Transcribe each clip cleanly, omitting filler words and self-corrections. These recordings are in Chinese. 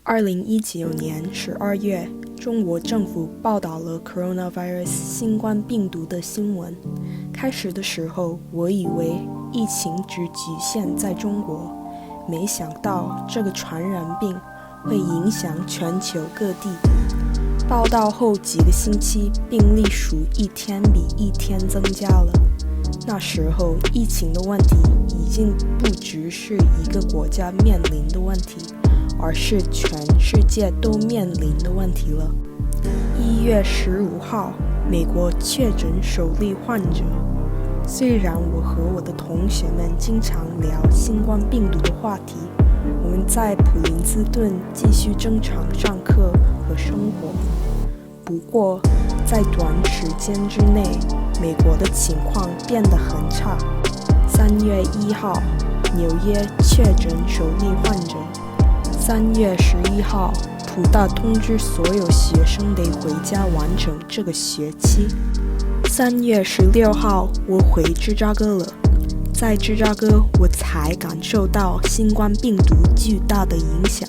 2019年12月，中国政府报道了 coronavirus 新冠病毒的新闻。开始的时候，我以为疫情只局限在中国，没想到这个传染病会影响全球各地。报道后几个星期，病例数一天比一天增加了。那时候，疫情的问题已经不只是一个国家面临的问题，而是全世界都面临的问题了。1月15号，美国确诊首例患者。虽然我和我的同学们经常聊新冠病毒的话题，我们在普林斯顿继续正常上课和生活。不过，在短时间之内，美国的情况变得很差。3月1号，纽约确诊首例患者。3月11号，普大通知所有学生得回家完成这个学期。3月16号，我回芝加哥了。在芝加哥，我才感受到新冠病毒巨大的影响。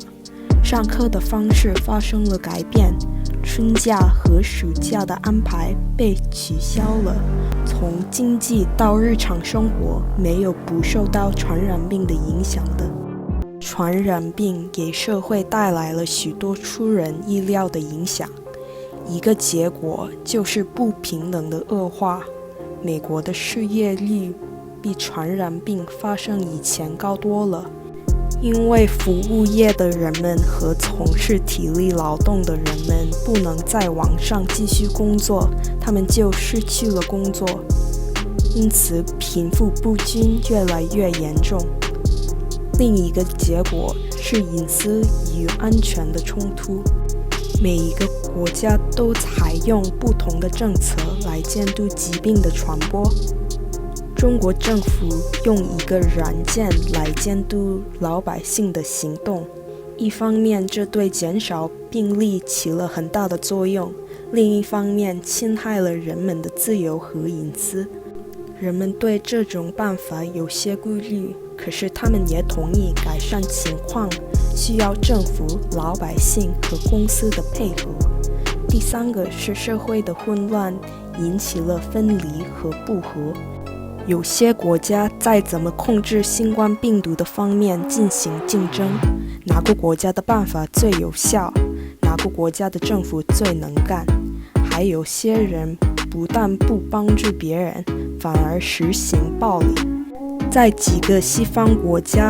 上课的方式发生了改变，春假和暑假的安排被取消了。从经济到日常生活，没有不受到传染病的影响的。传染病给社会带来了许多出人意料的影响，一个结果就是不平等的恶化。美国的失业率比传染病发生以前高多了，因为服务业的人们和从事体力劳动的人们不能在网上继续工作，他们就失去了工作，因此贫富不均越来越严重。另一个结果是隐私与安全的冲突。每一个国家都采用不同的政策来监督疾病的传播。中国政府用一个软件来监督老百姓的行动，一方面这对减少病例起了很大的作用，另一方面侵害了人们的自由和隐私。人们对这种办法有些顾虑，可是他们也同意改善情况需要政府、老百姓和公司的配合。第三个是社会的混乱引起了分离和不和。有些国家在怎么控制新冠病毒的方面进行竞争，哪个国家的办法最有效，哪个国家的政府最能干。还有些人不但不帮助别人，反而实行暴力。在几个西方国家，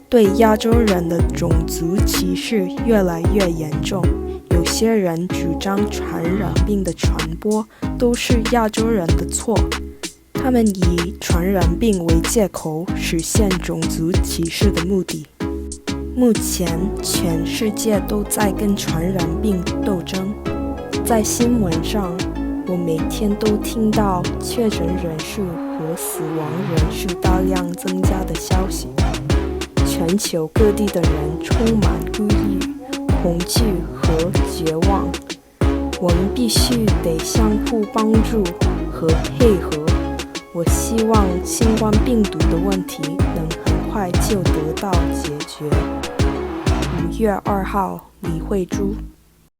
对亚洲人的种族歧视越来越严重。有些人主张传染病的传播都是亚洲人的错，他们以传染病为借口实现种族歧视的目的。目前，全世界都在跟传染病斗争。在新闻上，我每天都听到确诊人数和死亡人数大量增加的消息。全球各地的人充满顾虑、恐惧和绝望。我们必须得相互帮助和配合。我希望新冠病毒的问题能很快就得到解决。5月2号，李慧珠。